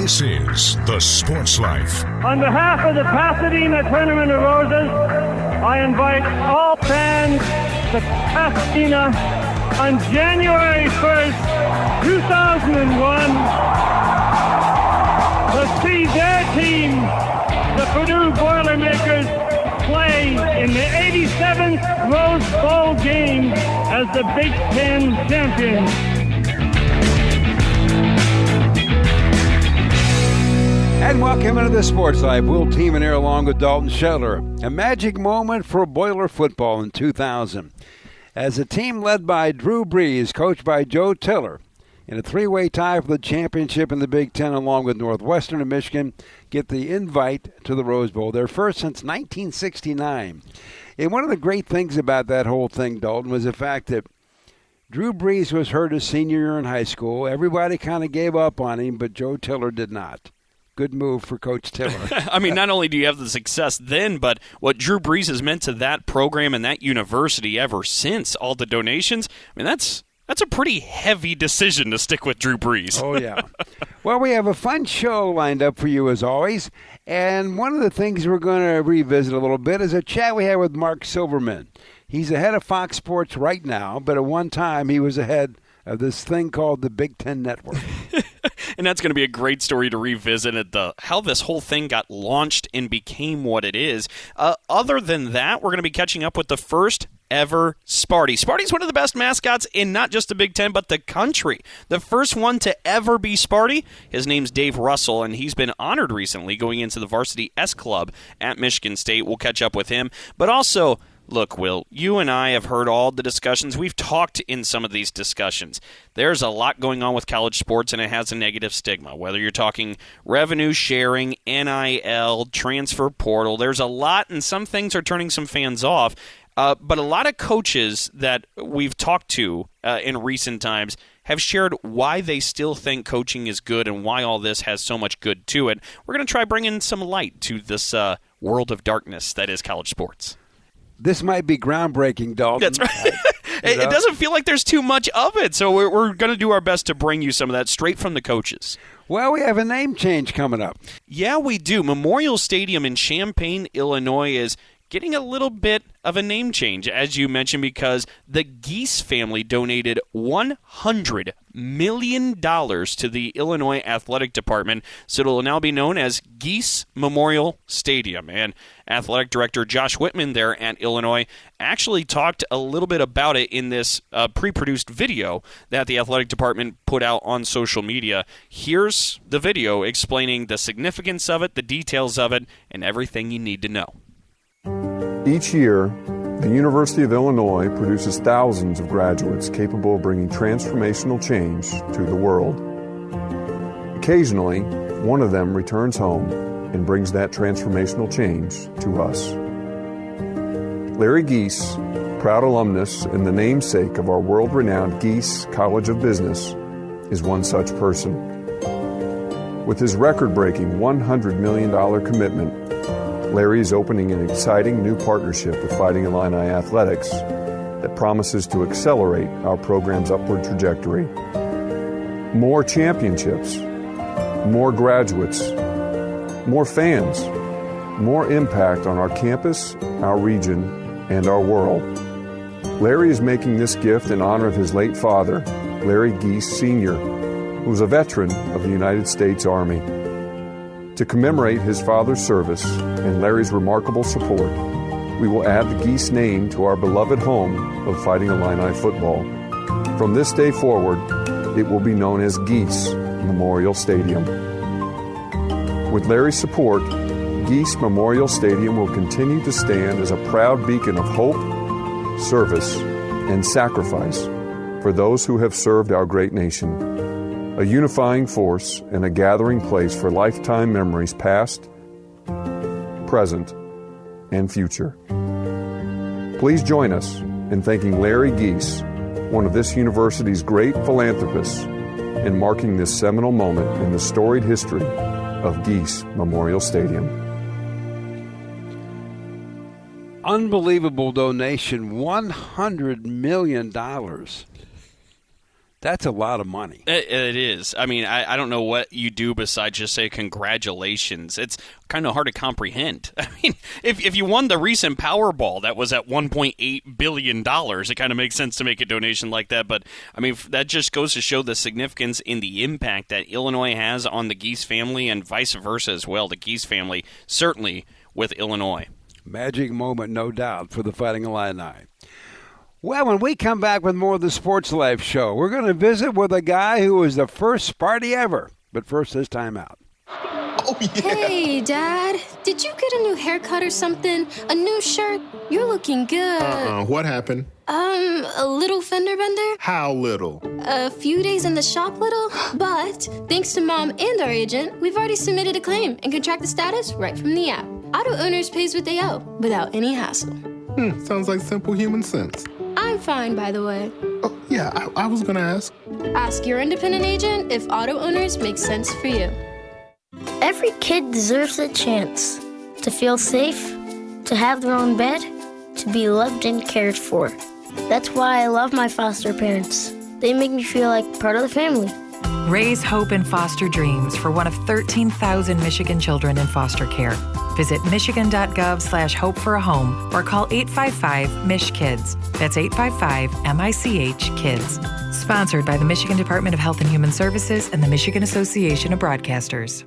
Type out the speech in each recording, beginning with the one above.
This is The Sports Life. On behalf of the Pasadena Tournament of Roses, I invite all fans to Pasadena on January 1st, 2001, to see their team, the Purdue Boilermakers, play in the 87th Rose Bowl game as the Big Ten champions. And welcome into the Sports Life. Will Tiemann here along with Dalton Scheller. A magic moment for Boiler football in 2000. As a team led by Drew Brees, coached by Joe Tiller, in a three-way tie for the championship in the Big Ten along with Northwestern and Michigan, get the invite to the Rose Bowl, their first since 1969. And one of the great things about that whole thing, Dalton, was the fact that Drew Brees was hurt his senior year in high school. Everybody kind of gave up on him, but Joe Tiller did not. Good move for Coach Tiller. I mean, not only do you have the success then, but what Drew Brees has meant to that program and that university ever since, all the donations, I mean, that's a pretty heavy decision to stick with Drew Brees. Oh, yeah. Well, we have a fun show lined up for you as always, and one of the things we're going to revisit a little bit is a chat we had with Mark Silverman. He's the head of Fox Sports right now, but at one time he was the head of this thing called the Big Ten Network. And that's going to be a great story to revisit how this whole thing got launched and became what it is. Other than that, we're going to be catching up with the first ever Sparty. Sparty's one of the best mascots in not just the Big Ten, but the country. The first one to ever be Sparty, his name's Dave Russell, and he's been honored recently going into the Varsity S Club at Michigan State. We'll catch up with him. But also, look, Will, you and I have heard all the discussions. We've talked in some of these discussions. There's a lot going on with college sports, and it has a negative stigma. Whether you're talking revenue sharing, NIL, transfer portal, there's a lot, and some things are turning some fans off. But a lot of coaches that we've talked to in recent times have shared why they still think coaching is good and why all this has so much good to it. We're going to try bringing some light to this world of darkness that is college sports. This might be groundbreaking, Dalton. That's right. It doesn't feel like there's too much of it, so we're going to do our best to bring you some of that straight from the coaches. Well, we have a name change coming up. Yeah, we do. Memorial Stadium in Champaign, Illinois is getting a little bit of a name change, as you mentioned, because the Geese family donated $100 million to the Illinois Athletic Department, so it'll now be known as Geese Memorial Stadium. And Athletic Director Josh Whitman there at Illinois actually talked a little bit about it in this pre-produced video that the Athletic Department put out on social media. Here's the video explaining the significance of it, the details of it, and everything you need to know. Each year, the University of Illinois produces thousands of graduates capable of bringing transformational change to the world. Occasionally, one of them returns home and brings that transformational change to us. Larry Geese, proud alumnus and the namesake of our world-renowned Geese College of Business, is one such person. With his record-breaking $100 million commitment, Larry is opening an exciting new partnership with Fighting Illini Athletics that promises to accelerate our program's upward trajectory. More championships, more graduates, more fans, more impact on our campus, our region, and our world. Larry is making this gift in honor of his late father, Larry Geese Sr., who was a veteran of the United States Army. To commemorate his father's service and Larry's remarkable support, we will add the Geese name to our beloved home of Fighting Illini football. From this day forward, it will be known as Geese Memorial Stadium. With Larry's support, Geese Memorial Stadium will continue to stand as a proud beacon of hope, service, and sacrifice for those who have served our great nation. A unifying force and a gathering place for lifetime memories past, present, and future. Please join us in thanking Larry Geese, one of this university's great philanthropists, in marking this seminal moment in the storied history of Geese Memorial Stadium. Unbelievable donation, $100 million. That's a lot of money. It is. I mean, I don't know what you do besides just say congratulations. It's kind of hard to comprehend. I mean, if you won the recent Powerball that was at $1.8 billion, it kind of makes sense to make a donation like that. But, I mean, that just goes to show the significance in the impact that Illinois has on the Geese family and vice versa as well. The Geese family, certainly with Illinois. Magic moment, no doubt, for the Fighting Illini. Well, when we come back with more of the Sports Life Show, we're going to visit with a guy who was the first Sparty ever. But first, this time out. Oh, yeah. Hey, Dad. Did you get a new haircut or something? A new shirt? You're looking good. What happened? A little fender bender? How little? A few days in the shop little? But thanks to Mom and our agent, we've already submitted a claim and can track the status right from the app. Auto Owners pays what they owe without any hassle. Sounds like simple human sense. I'm fine, by the way. Oh, yeah, I was gonna ask. Ask your independent agent if Auto Owners makes sense for you. Every kid deserves a chance to feel safe, to have their own bed, to be loved and cared for. That's why I love my foster parents. They make me feel like part of the family. Raise hope and foster dreams for one of 13,000 Michigan children in foster care. Visit michigan.gov/hope for a home or call 855-MICH-KIDS. That's 855-MICH-KIDS. Sponsored by the Michigan Department of Health and Human Services and the Michigan Association of Broadcasters.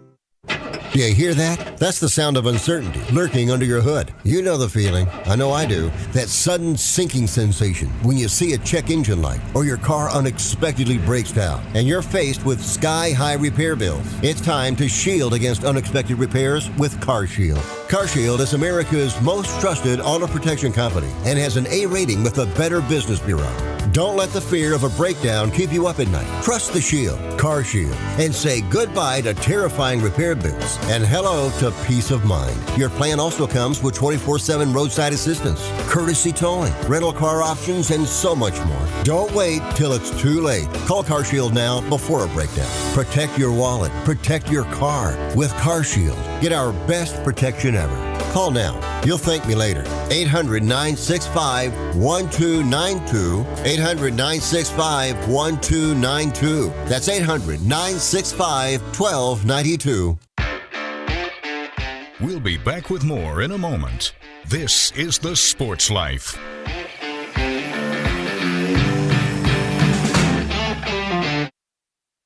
Do you hear that? That's the sound of uncertainty lurking under your hood. You know the feeling. I know I do. That sudden sinking sensation when you see a check engine light or your car unexpectedly breaks down and you're faced with sky-high repair bills. It's time to shield against unexpected repairs with CarShield. CarShield is America's most trusted auto protection company and has an A rating with the Better Business Bureau. Don't let the fear of a breakdown keep you up at night. Trust the Shield, CarShield, and say goodbye to terrifying repair bills and hello to peace of mind. Your plan also comes with 24/7 roadside assistance, courtesy towing, rental car options, and so much more. Don't wait till it's too late. Call CarShield now before a breakdown. Protect your wallet. Protect your car with CarShield. Get our best protection ever. Call now. You'll thank me later. 800-965-1292. 800-965-1292. That's 800-965-1292. We'll be back with more in a moment. This is The Sports Life.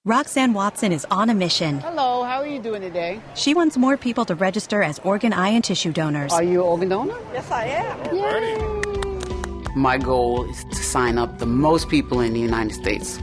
Roxanne Watson is on a mission. Hello, how are you doing today? She wants more people to register as organ, eye, and tissue donors. Are you an organ donor? Yes, I am. Yay. My goal is to sign up the most people in the United States.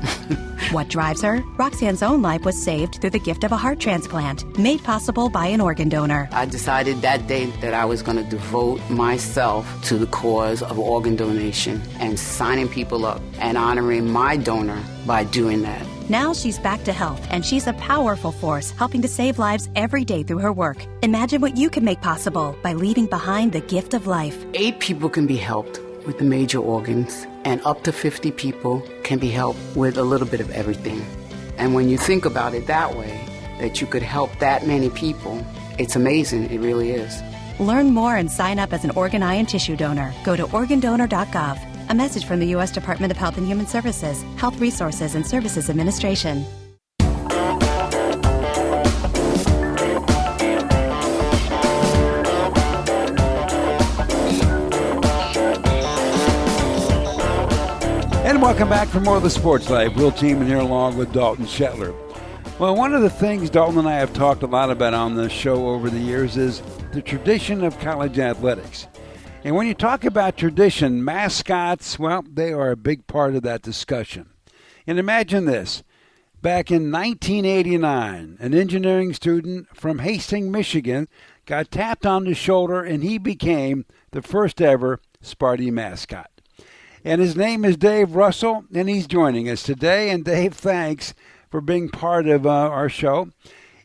What drives her? Roxanne's own life was saved through the gift of a heart transplant, made possible by an organ donor. I decided that day that I was going to devote myself to the cause of organ donation and signing people up and honoring my donor by doing that. Now she's back to health, and she's a powerful force helping to save lives every day through her work. Imagine what you can make possible by leaving behind the gift of life. 8 people can be helped with the major organs, and up to 50 people can be helped with a little bit of everything. And when you think about it that way, that you could help that many people, it's amazing. It really is. Learn more and sign up as an organ, eye, and tissue donor. Go to organdonor.gov. A message from the U.S. Department of Health and Human Services, Health Resources and Services Administration. And welcome back for more of the Sports Life. Will Team in here along with Dalton Shetler. Well, one of the things Dalton and I have talked a lot about on this show over the years is the tradition of college athletics. And when you talk about tradition, mascots, well, they are a big part of that discussion. And imagine this. Back in 1989, an engineering student from Hastings, Michigan, got tapped on the shoulder, and he became the first ever Sparty mascot. And his name is Dave Russell, and he's joining us today. And Dave, thanks for being part of our show.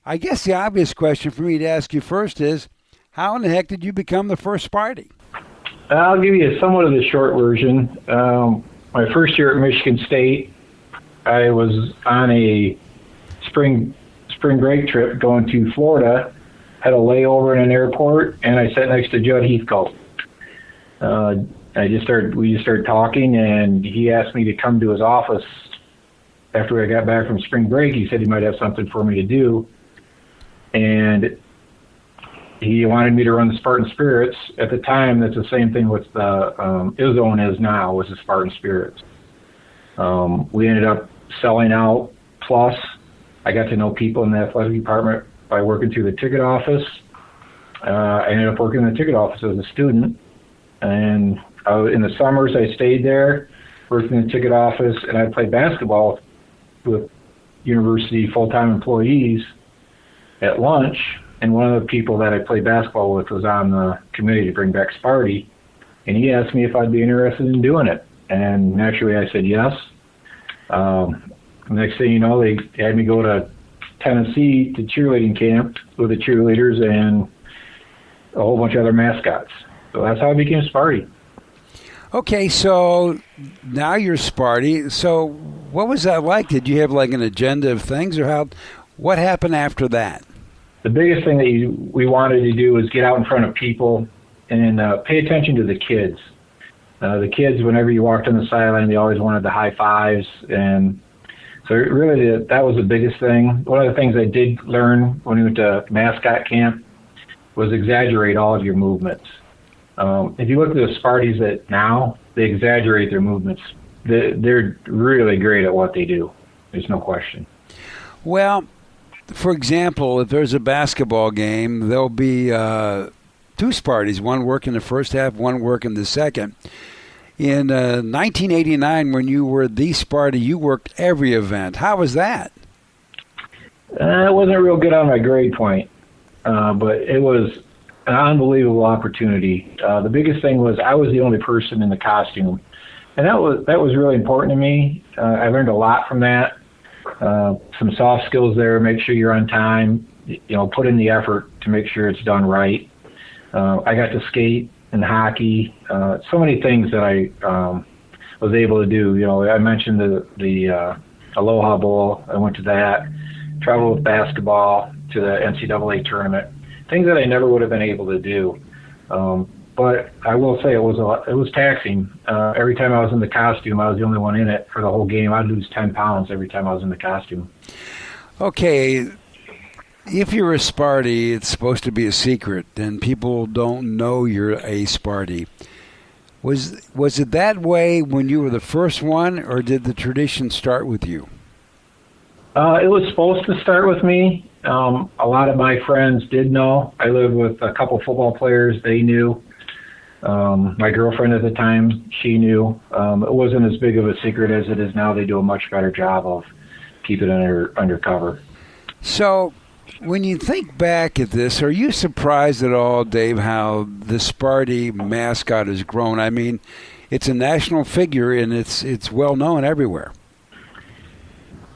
I guess the obvious question for me to ask you first is, how in the heck did you become the first Sparty? I'll give you somewhat of the short version. My first year at Michigan State, I was on a spring break trip going to Florida, had a layover in an airport, and I sat next to Judd Heathcote. We just started talking, and he asked me to come to his office after I got back from spring break, he said he might have something for me to do. And he wanted me to run the Spartan Spirits. At the time, that's the same thing with the Izzone is now, was the Spartan Spirits. We ended up selling out. Plus, I got to know people in the athletic department by working through the ticket office. I ended up working in the ticket office as a student. And in the summers, I stayed there, worked in the ticket office, and I played basketball with university full-time employees at lunch. And one of the people that I played basketball with was on the committee to bring back Sparty. And he asked me if I'd be interested in doing it. And naturally, I said yes. Next thing you know, they had me go to Tennessee to cheerleading camp with the cheerleaders and a whole bunch of other mascots. So that's how I became Sparty. Okay, so now you're Sparty. So what was that like? Did you have like an agenda of things, or what happened after that? The biggest thing that we wanted to do was get out in front of people and pay attention to the kids. The kids, whenever you walked on the sideline, they always wanted the high fives. And so really that was the biggest thing. One of the things I did learn when we went to mascot camp was exaggerate all of your movements. If you look at the Sparties that now, they exaggerate their movements. They're really great at what they do. There's no question. Well, for example, if there's a basketball game, there'll be two Sparties, one working the first half, one working the second. In 1989, when you were the Sparty, you worked every event. How was that? It wasn't real good on my grade point, but it was an unbelievable opportunity. The biggest thing was I was the only person in the costume, and that was really important to me. I learned a lot from that. Some soft skills there. Make sure you're on time. Put in the effort to make sure it's done right. I got to skate and hockey. So many things that I was able to do. I mentioned the Aloha Bowl. I went to that. Traveled with basketball to the NCAA tournament. Things that I never would have been able to do. But I will say it was taxing. Every time I was in the costume, I was the only one in it for the whole game. I'd lose 10 pounds every time I was in the costume. Okay, if you're a Sparty, it's supposed to be a secret, and people don't know you're a Sparty. Was it that way when you were the first one, or did the tradition start with you? It was supposed to start with me. A lot of my friends did know. I lived with a couple football players. They knew. My girlfriend at the time, she knew. It wasn't as big of a secret as it is now. They do a much better job of keeping it undercover. So when you think back at this, are you surprised at all, Dave, how the Sparty mascot has grown? I mean, it's a national figure, and it's well known everywhere.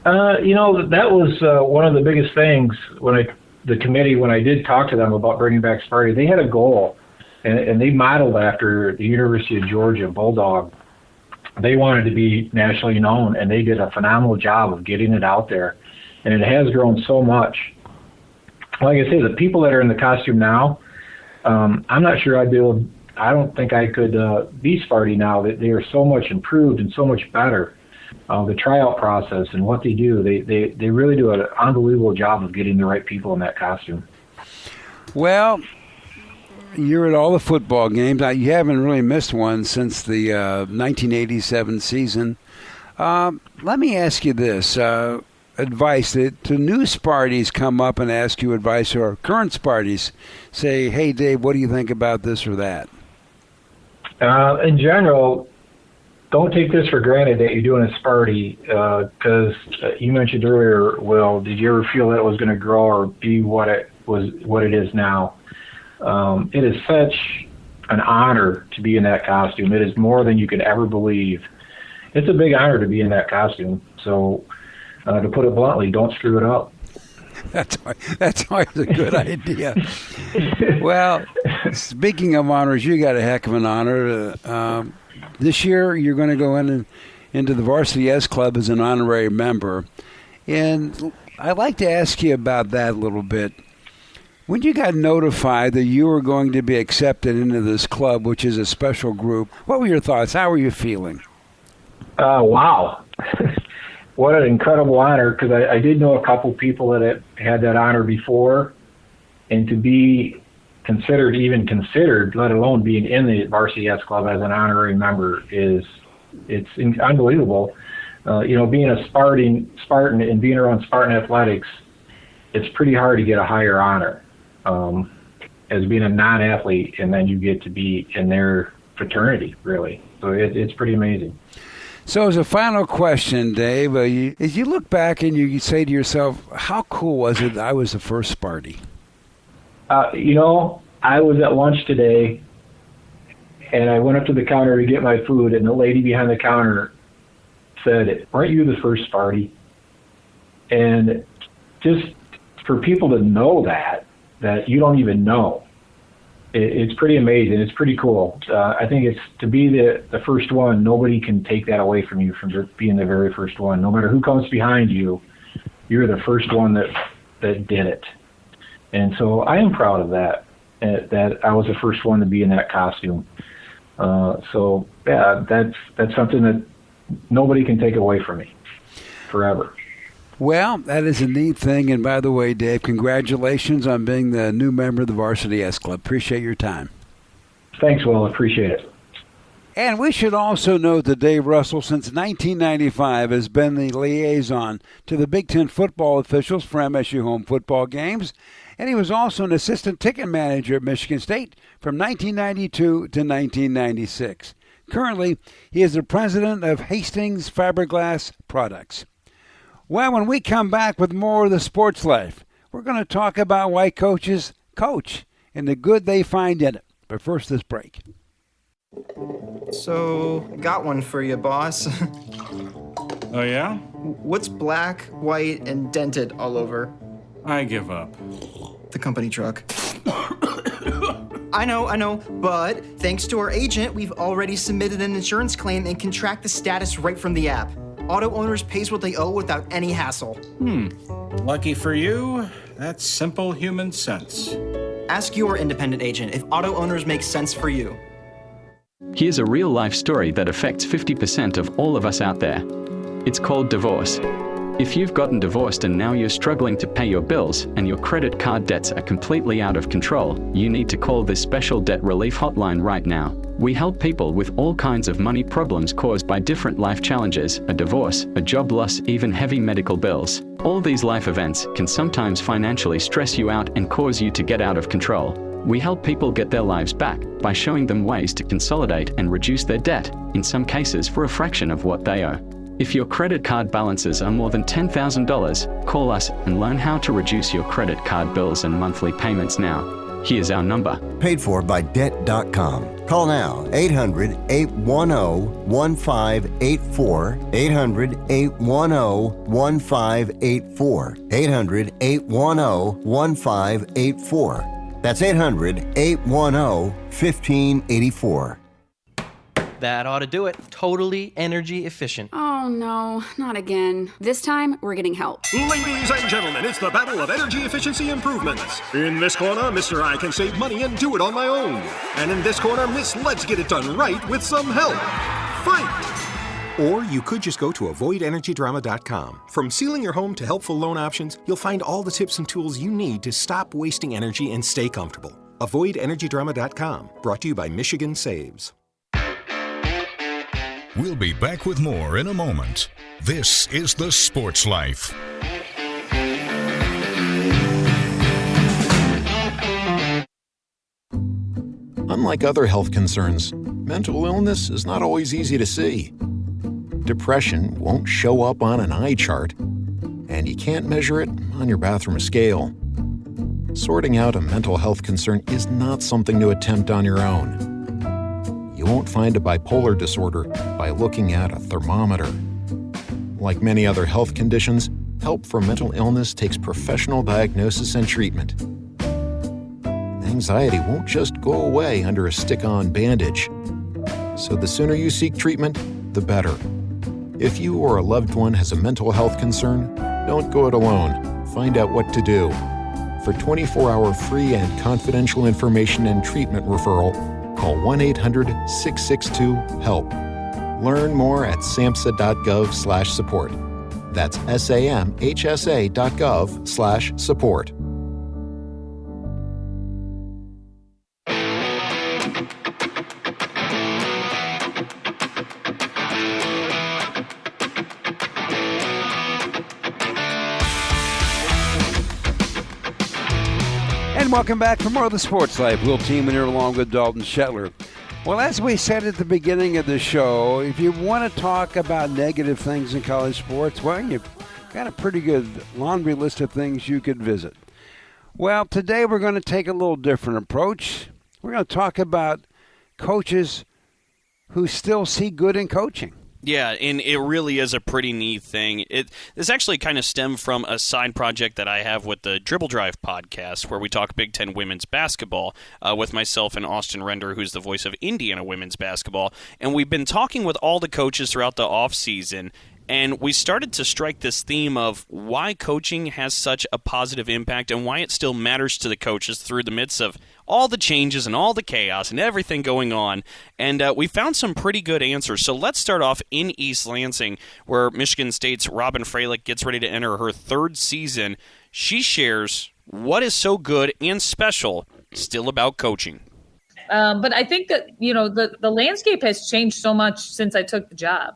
That was one of the biggest things when I did talk to them about bringing back Sparty. They had a goal, and they modeled after the University of Georgia Bulldog. They wanted to be nationally known, and they did a phenomenal job of getting it out there, and it has grown so much. Like I say, the people that are in the costume now, I'm not sure I don't think I could be Sparty now. They are so much improved and so much better. The tryout process and what they do, they really do an unbelievable job of getting the right people in that costume. Well, you're at all the football games. Now, you haven't really missed one since the 1987 season. Let me ask you this. Advice that to new Sparties come up and ask you advice, or current Sparties say, hey, Dave, what do you think about this or that? In general, don't take this for granted that you're doing a Sparty, because you mentioned earlier, Will, did you ever feel that it was going to grow or be what it is now? It is such an honor to be in that costume. It is more than you could ever believe. It's a big honor to be in that costume. So, to put it bluntly, don't screw it up. That's always a good idea. Well, speaking of honors, you got a heck of an honor. This year, you're going to go into the Varsity S Club as an honorary member. And I'd like to ask you about that a little bit. When you got notified that you were going to be accepted into this club, which is a special group, what were your thoughts? How were you feeling? Wow. what an incredible honor, because I did know a couple people that had that honor before, and to be considered, let alone being in the Varsity S Club as an honorary member it's unbelievable. Being a Spartan and being around Spartan athletics, it's pretty hard to get a higher honor as being a non-athlete, and then you get to be in their fraternity, really. So it's pretty amazing. So as a final question, Dave, as you look back and you say to yourself, how cool was it that I was the first Sparty? I was at lunch today, and I went up to the counter to get my food, and the lady behind the counter said, "Aren't you the first Sparty?" And just for people to know that you don't even know, it's pretty amazing. It's pretty cool. I think it's to be the first one. Nobody can take that away from you from being the very first one. No matter who comes behind you, you're the first one that did it. And so I am proud of that I was the first one to be in that costume. That's something that nobody can take away from me forever. Well, that is a neat thing. And by the way, Dave, congratulations on being the new member of the Varsity S Club. Appreciate your time. Thanks, Will. Appreciate it. And we should also note that Dave Russell, since 1995, has been the liaison to the Big Ten football officials for MSU home football games. And he was also an assistant ticket manager at Michigan State from 1992 to 1996. Currently, he is the president of Hastings Fiberglass Products. Well, when we come back with more of the sports life, we're going to talk about why coaches coach and the good they find in it. But first, this break. So, got one for you, boss. Oh, yeah? What's black, white, and dented all over? I give up. The company truck. I know, but thanks to our agent, we've already submitted an insurance claim and can track the status right from the app. Auto owners pays what they owe without any hassle. Lucky for you, that's simple human sense. Ask your independent agent if auto owners make sense for you. Here's a real-life story that affects 50% of all of us out there. It's called divorce. If you've gotten divorced and now you're struggling to pay your bills and your credit card debts are completely out of control, you need to call this special debt relief hotline right now. We help people with all kinds of money problems caused by different life challenges, a divorce, a job loss, even heavy medical bills. All these life events can sometimes financially stress you out and cause you to get out of control. We help people get their lives back by showing them ways to consolidate and reduce their debt, in some cases for a fraction of what they owe. If your credit card balances are more than $10,000, call us and learn how to reduce your credit card bills and monthly payments now. Here's our number. Paid for by Debt.com. Call now, 800-810-1584, 800-810-1584, 800-810-1584. That's 800-810-1584. That ought to do it. Totally energy efficient. Oh, no, not again. This time, we're getting help. Ladies and gentlemen, it's the battle of energy efficiency improvements. In this corner, Mr. I can save money and do it on my own. And in this corner, Miss Let's Get It Done Right with some help. Fight! Or you could just go to avoidenergydrama.com. From sealing your home to helpful loan options, you'll find all the tips and tools you need to stop wasting energy and stay comfortable. Avoidenergydrama.com. Brought to you by Michigan Saves. We'll be back with more in a moment. This is The Sports Life. Unlike other health concerns, mental illness is not always easy to see. Depression won't show up on an eye chart, and you can't measure it on your bathroom scale. Sorting out a mental health concern is not something to attempt on your own. You won't find a bipolar disorder by looking at a thermometer. Like many other health conditions, help for mental illness takes professional diagnosis and treatment. Anxiety won't just go away under a stick-on bandage. So the sooner you seek treatment, the better. If you or a loved one has a mental health concern, don't go it alone. Find out what to do. For 24-hour free and confidential information and treatment referral, call 1-800-662-HELP. Learn more at samhsa.gov/support. That's samhsa.gov/support. And welcome back for more of the Sports Life. Will Teeman here along with Dalton Shetler. Well, as we said at the beginning of the show, if you want to talk about negative things in college sports, well, you've got a pretty good laundry list of things you could visit. Well, today we're going to take a little different approach. We're going to talk about coaches who still see good in coaching. Yeah, and it really is a pretty neat thing. This actually kind of stemmed from a side project that I have with the Dribble Drive podcast, where we talk Big Ten women's basketball with myself and Austin Render, who's the voice of Indiana women's basketball. And we've been talking with all the coaches throughout the offseason, and we started to strike this theme of why coaching has such a positive impact and why it still matters to the coaches through the midst of all the changes and all the chaos and everything going on. And we found some pretty good answers. So let's start off in East Lansing, where Michigan State's Robin Freilich gets ready to enter her third season. She shares what is so good and special still about coaching. But I think that, the landscape has changed so much since I took the job.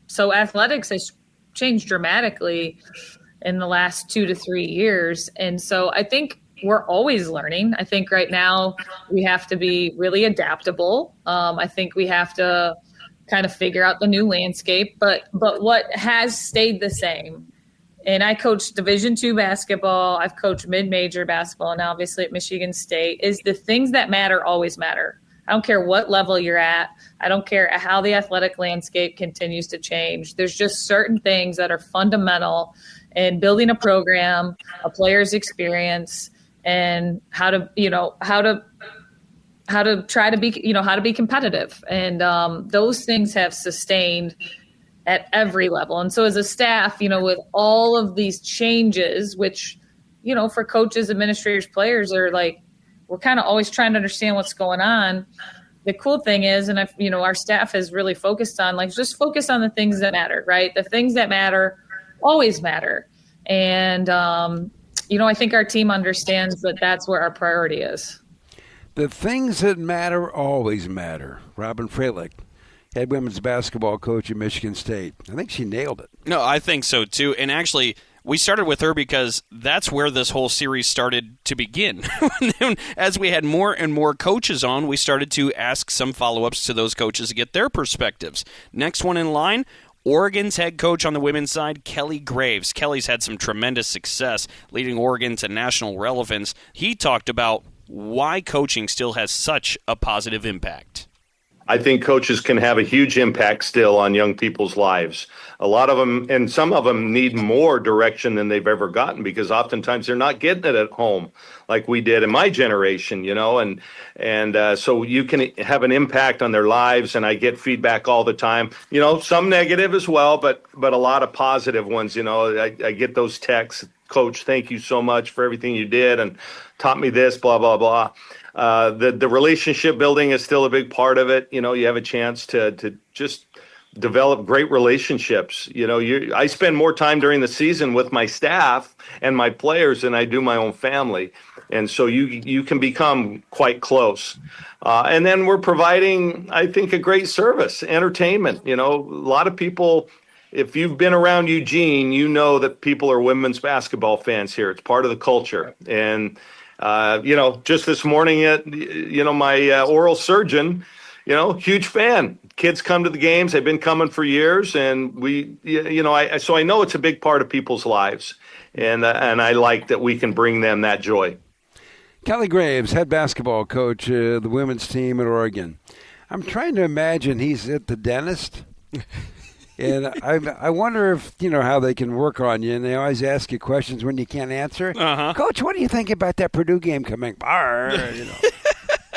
So athletics has changed dramatically in the last 2 to 3 years. And so I think we're always learning. I think right now we have to be really adaptable. I think we have to kind of figure out the new landscape. But what has stayed the same, and I coached Division II basketball, I've coached mid-major basketball, and obviously at Michigan State, is the things that matter always matter. I don't care what level you're at. I don't care how the athletic landscape continues to change. There's just certain things that are fundamental in building a program, a player's experience, and how to try to be, how to be competitive. And those things have sustained at every level. And so as a staff, with all of these changes, which, for coaches, administrators, players are like, we're kind of always trying to understand what's going on. The cool thing is, and our staff has really focused on, just focus on the things that matter, right? The things that matter always matter. And, I think our team understands that that's where our priority is. The things that matter always matter. Robin Freilich, head women's basketball coach at Michigan State. I think she nailed it. No, I think so too. And actually, we started with her because that's where this whole series started to begin. As we had more and more coaches on, we started to ask some follow-ups to those coaches to get their perspectives. Next one in line, Oregon's head coach on the women's side, Kelly Graves. Kelly's had some tremendous success leading Oregon to national relevance. He talked about why coaching still has such a positive impact. I think coaches can have a huge impact still on young people's lives. A lot of them, and some of them, need more direction than they've ever gotten because oftentimes they're not getting it at home like we did in my generation, and so you can have an impact on their lives, and I get feedback all the time, some negative as well, but a lot of positive ones. I get those texts, Coach, thank you so much for everything you did and taught me this, blah, blah, blah. The relationship building is still a big part of it. You have a chance to just develop great relationships. I spend more time during the season with my staff and my players than I do my own family. And so you can become quite close. And then we're providing, I think, a great service, entertainment. A lot of people, if you've been around Eugene, you know that people are women's basketball fans here. It's part of the culture. And just this morning my oral surgeon, huge fan. Kids come to the games. They've been coming for years. And so I know it's a big part of people's lives. And I like that we can bring them that joy. Kelly Graves, head basketball coach of the women's team at Oregon. I'm trying to imagine he's at the dentist. And I wonder if, how they can work on you. And they always ask you questions when you can't answer. Uh-huh. Coach, what do you think about that Purdue game coming?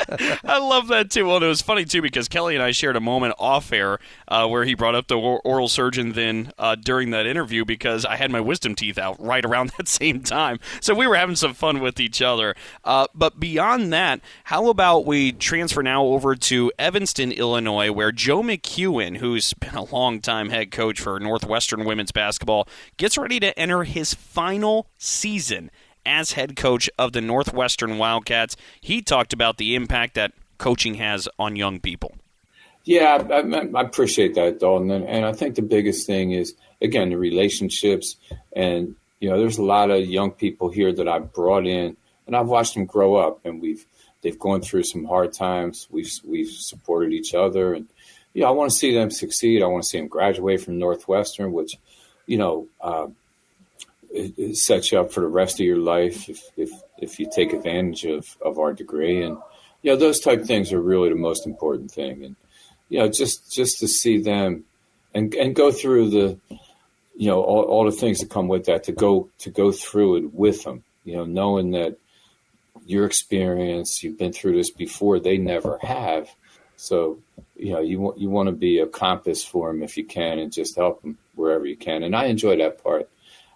I love that, too. Well, it was funny, too, because Kelly and I shared a moment off air where he brought up the oral surgeon then during that interview because I had my wisdom teeth out right around that same time. So we were having some fun with each other. But beyond that, how about we transfer now over to Evanston, Illinois, where Joe McEwen, who's been a long-time head coach for Northwestern women's basketball, gets ready to enter his final season as head coach of the Northwestern Wildcats. He talked about the impact that coaching has on young people. Yeah, I appreciate that, Dalton. And I think the biggest thing is, again, the relationships. And, there's a lot of young people here that I've brought in, and I've watched them grow up. And they've gone through some hard times. We've supported each other. And, I want to see them succeed. I want to see them graduate from Northwestern, which, it sets you up for the rest of your life if you take advantage of our degree. And, those type of things are really the most important thing. And, just to see them and go through the, all the things that come with that, to go through it with them, knowing that your experience, you've been through this before, they never have. So, you want to be a compass for them if you can and just help them wherever you can. And I enjoy that part.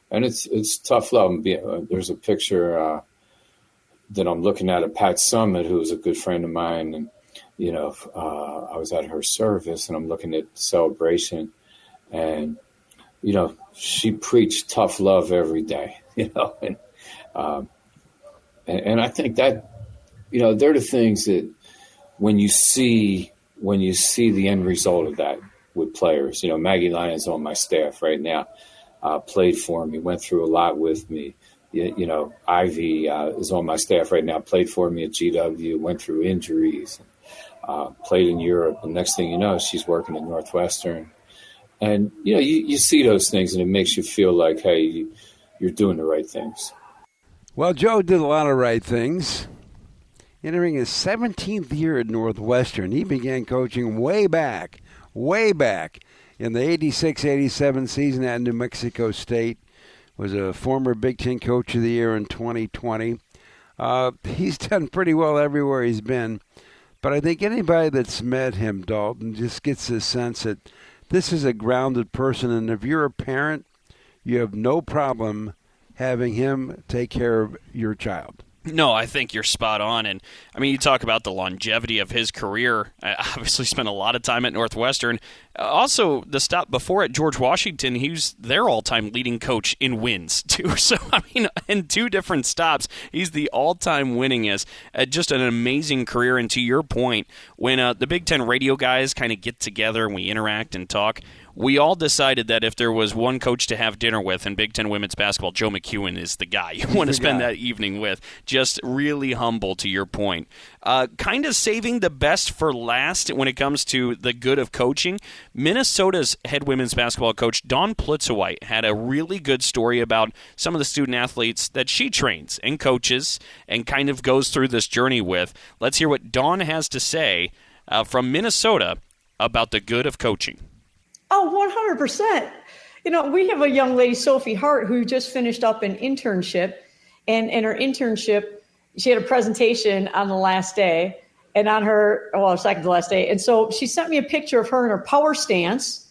And it's tough love. There's a picture that I'm looking at of Pat Summit, who's a good friend of mine. And, I was at her service and I'm looking at the celebration. And, she preached tough love every day, And I think that, they're the things that when you see the end result of that with players, Maggie Lyon's on my staff right now. Played for me, went through a lot with me. Ivy is on my staff right now, played for me at GW, went through injuries, played in Europe. And next thing you know, she's working at Northwestern. And, you see those things and it makes you feel like, hey, you're doing the right things. Well, Joe did a lot of right things. Entering his 17th year at Northwestern, he began coaching way back in the 86-87 season at New Mexico State. Was a former Big Ten Coach of the Year in 2020. He's done pretty well everywhere he's been. But I think anybody that's met him, Dalton, just gets this sense that this is a grounded person. And if you're a parent, you have no problem having him take care of your child. No, I think you're spot on. And, you talk about the longevity of his career. I obviously spent a lot of time at Northwestern. Also, the stop before at George Washington, he was their all-time leading coach in wins, too. So, in two different stops, he's the all-time winningest. Just an amazing career. And to your point, when the Big Ten radio guys kind of get together and we interact and talk, we all decided that if there was one coach to have dinner with in Big Ten women's basketball, Joe McEwen is the guy you want to spend that evening with. Just really humble, to your point. Kind of saving the best for last when it comes to the good of coaching. Minnesota's head women's basketball coach, Dawn Plitzowite, had a really good story about some of the student athletes that she trains and coaches and kind of goes through this journey with. Let's hear what Dawn has to say from Minnesota about the good of coaching. Oh, 100%. We have a young lady, Sophie Hart, who just finished up an internship. And in her internship, she had a presentation on the last day and on second to last day. And so she sent me a picture of her in her power stance,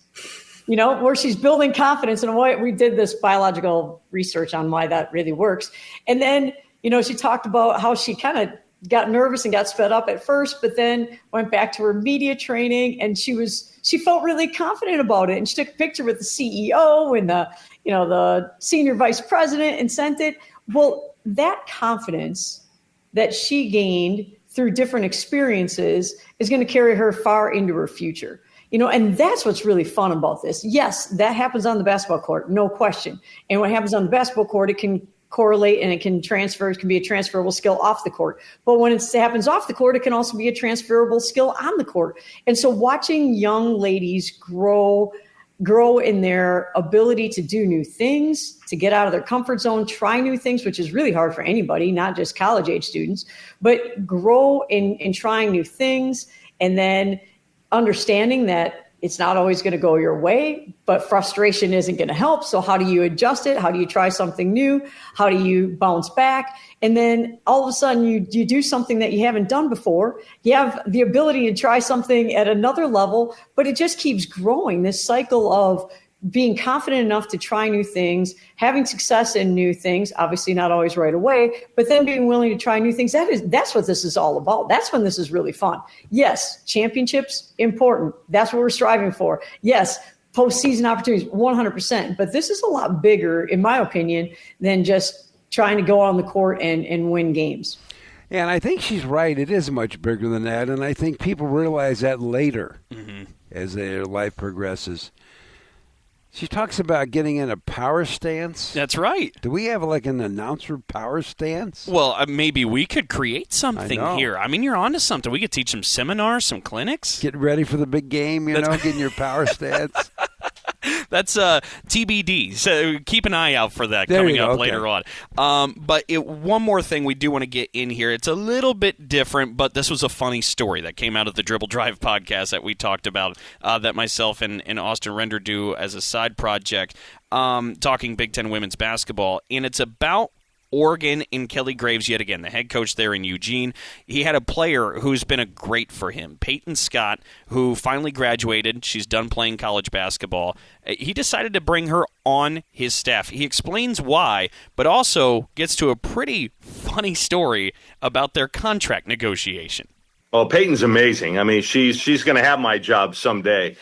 where she's building confidence. And we did this biological research on why that really works. And then, she talked about how she kind of got nervous and got sped up at first, but then went back to her media training and she felt really confident about it. And she took a picture with the CEO and the senior vice president and sent it. Well, that confidence that she gained through different experiences is going to carry her far into her future. And that's what's really fun about this. Yes, that happens on the basketball court, no question. And when it happens on the basketball court, it can correlate and it can transfer. It can be a transferable skill off the court. But when it happens off the court, it can also be a transferable skill on the court. And so watching young ladies grow in their ability to do new things, to get out of their comfort zone, try new things, which is really hard for anybody, not just college age students, but grow in trying new things. And then understanding that It's not always going to go your way, but frustration isn't going to help. So how do you adjust it? How do you try something new? How do you bounce back? And then all of a sudden you do something that you haven't done before. You have the ability to try something at another level, but it just keeps growing. This cycle of being confident enough to try new things, having success in new things, obviously not always right away, but then being willing to try new things. That's what this is all about. That's when this is really fun. Yes, championships, important. That's what we're striving for. Yes, postseason opportunities, 100%. But this is a lot bigger, in my opinion, than just trying to go on the court and win games. And I think she's right. It is much bigger than that. And I think people realize that later as their life progresses. She talks about getting in a power stance. That's right. Do we have like an announcer power stance? Well, maybe we could create something here. I mean, you're onto something. We could teach some seminars, some clinics. Get ready for the big game, getting your power stance. That's TBD. So keep an eye out for that coming up later on. But one more thing we do want to get in here. It's a little bit different, but this was a funny story that came out of the Dribble Drive podcast that we talked about, that myself and Austin Render do as a side project, talking Big Ten women's basketball. And it's about Oregon and Kelly Graves yet again, the head coach there in Eugene. He had a player who's been a great for him, Peyton Scott, who finally graduated. She's done playing college basketball. He decided to bring her on his staff. He explains why, but also gets to a pretty funny story about their contract negotiation. Well, Peyton's amazing. I mean, she's going to have my job someday.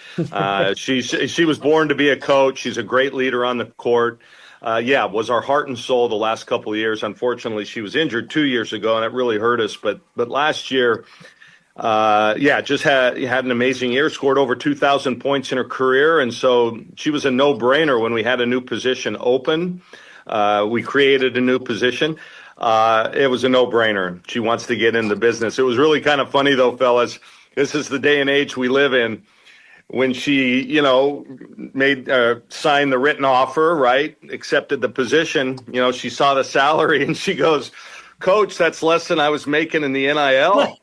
She was born to be a coach. She's a great leader on the court. Was our heart and soul the last couple of years. Unfortunately, she was injured 2 years ago, and it really hurt us. But last year, just had an amazing year, scored over 2,000 points in her career. And so she was a no-brainer when we had a new position open. We created a new position. It was a no-brainer. She wants to get in the business. It was really kind of funny, though, fellas. This is the day and age we live in. When she, signed the written offer, right, accepted the position, she saw the salary and she goes, "Coach, that's less than I was making in the NIL."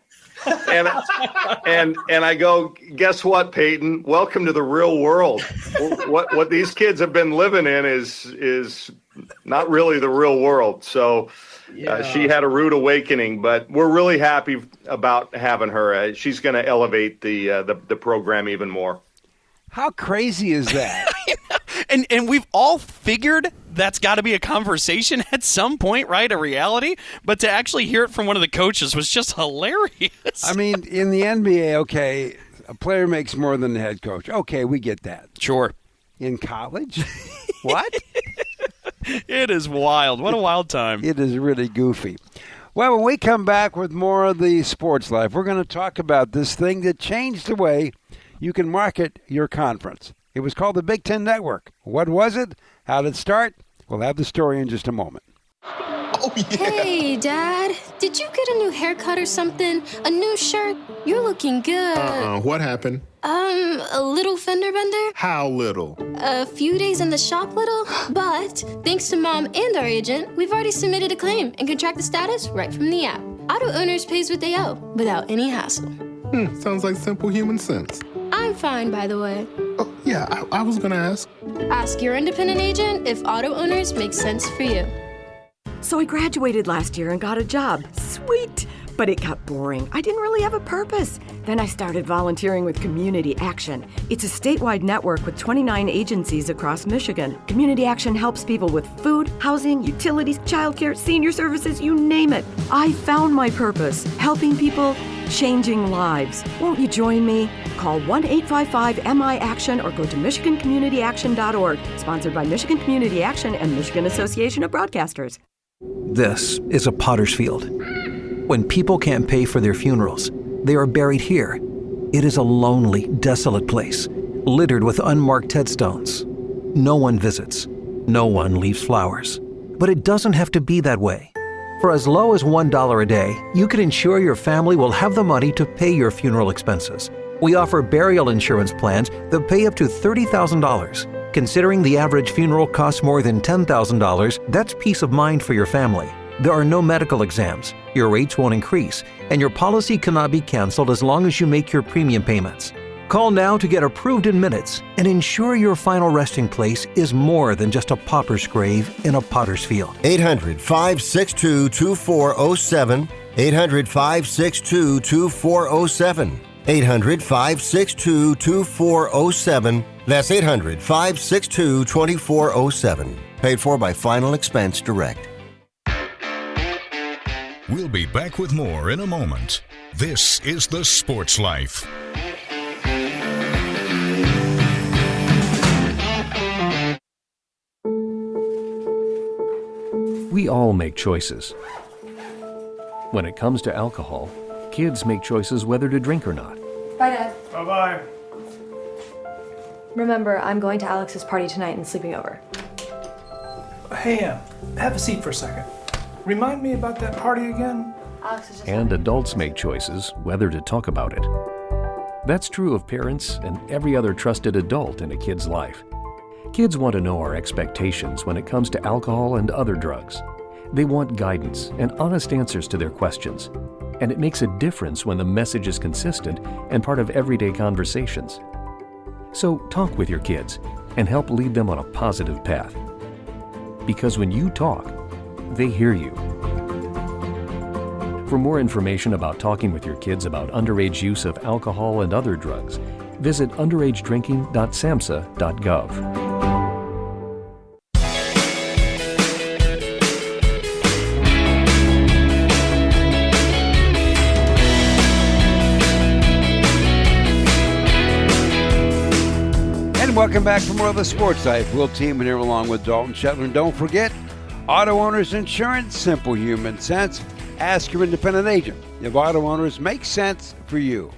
and I go, "Guess what, Peyton? Welcome to the real world. What these kids have been living in is not really the real world." So she had a rude awakening, but we're really happy about having her. She's going to elevate the program even more. How crazy is that? And we've all figured that's got to be a conversation at some point, right? A reality. But to actually hear it from one of the coaches was just hilarious. I mean, in the NBA, okay, a player makes more than the head coach. Okay, we get that. Sure. In college? What? It is wild. What a wild time. It is really goofy. Well, when we come back with more of the sports life, we're going to talk about this thing that changed the way you can market your conference. It was called the Big Ten Network. What was it? How did it start? We'll have the story in just a moment. Oh, yeah. Hey, Dad. Did you get a new haircut or something? A new shirt? You're looking good. What happened? A little fender bender. How little? A few days in the shop little. But thanks to Mom and our agent, we've already submitted a claim and can track the status right from the app. Auto owners pays what they owe without any hassle. Sounds like simple human sense. I'm fine, by the way. Oh, yeah, I was gonna ask. Ask your independent agent if auto owners make sense for you. So I graduated last year and got a job. Sweet! But it got boring. I didn't really have a purpose. Then I started volunteering with Community Action. It's a statewide network with 29 agencies across Michigan. Community Action helps people with food, housing, utilities, childcare, senior services, you name it. I found my purpose, helping people, changing lives. Won't you join me? Call 1-855-MI-ACTION or go to MichiganCommunityAction.org. Sponsored by Michigan Community Action and Michigan Association of Broadcasters. This is a potter's field. When people can't pay for their funerals, they are buried here. It is a lonely, desolate place, littered with unmarked headstones. No one visits. No one leaves flowers. But it doesn't have to be that way. For as low as $1 a day, you can ensure your family will have the money to pay your funeral expenses. We offer burial insurance plans that pay up to $30,000. Considering the average funeral costs more than $10,000, that's peace of mind for your family. There are no medical exams, your rates won't increase, and your policy cannot be canceled as long as you make your premium payments. Call now to get approved in minutes and ensure your final resting place is more than just a pauper's grave in a potter's field. 800-562-2407. 800-562-2407. 800-562-2407. That's 800-562-2407. Paid for by Final Expense Direct. We'll be back with more in a moment. This is The Sports Life. We all make choices. When it comes to alcohol, kids make choices whether to drink or not. Bye, Dad. Bye-bye. Remember, I'm going to Alex's party tonight and sleeping over. Hey, have a seat for a second. Remind me about that party again? Alex is just... And adults make choices whether to talk about it. That's true of parents and every other trusted adult in a kid's life. Kids want to know our expectations when it comes to alcohol and other drugs. They want guidance and honest answers to their questions. And it makes a difference when the message is consistent and part of everyday conversations. So talk with your kids and help lead them on a positive path. Because when you talk, they hear you. For more information about talking with your kids about underage use of alcohol and other drugs, visit underagedrinking.samhsa.gov. Welcome back for more of the Sports Life. Will Tiemann here along with Dalton Shetler. And don't forget, auto owners insurance, simple human sense. Ask your independent agent if auto owners make sense for you.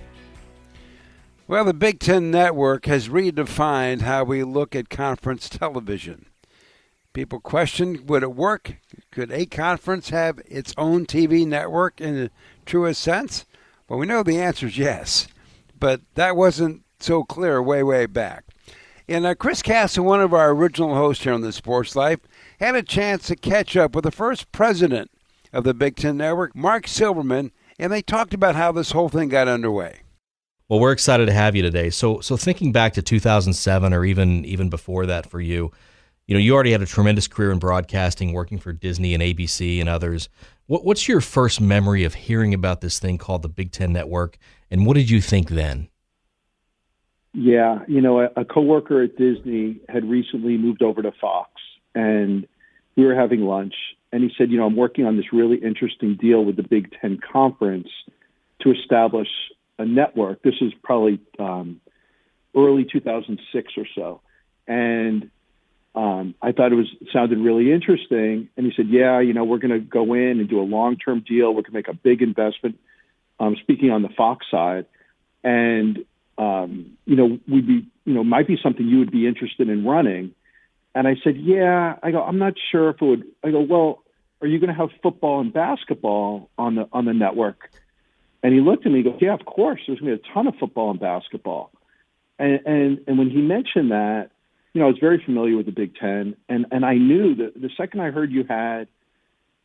Well, the Big Ten Network has redefined how we look at conference television. People question, would it work? Could a conference have its own TV network in the truest sense? Well, we know the answer is yes, but that wasn't so clear way back. And Chris Castle, one of our original hosts here on the Sports Life, had a chance to catch up with the first president of the Big Ten Network, Mark Silverman, and they talked about how this whole thing got underway. Well, we're excited to have you today. So thinking back to 2007 or even before that for you, you already had a tremendous career in broadcasting, working for Disney and ABC and others. What's your first memory of hearing about this thing called the Big Ten Network, and what did you think then? Yeah, a coworker at Disney had recently moved over to Fox, and we were having lunch, and he said, I'm working on this really interesting deal with the Big Ten Conference to establish a network. This is probably early 2006 or so, and I thought it sounded really interesting. And he said, yeah, we're going to go in and do a long-term deal. We're going to make a big investment, speaking on the Fox side, and we'd be, might be something you would be interested in running. And I said, yeah. I go, I'm not sure if it would. I go, well, are you going to have football and basketball on the network? And he looked at me and goes, yeah, of course. There's going to be a ton of football and basketball. And when he mentioned that, I was very familiar with the Big Ten. And I knew that the second I heard you had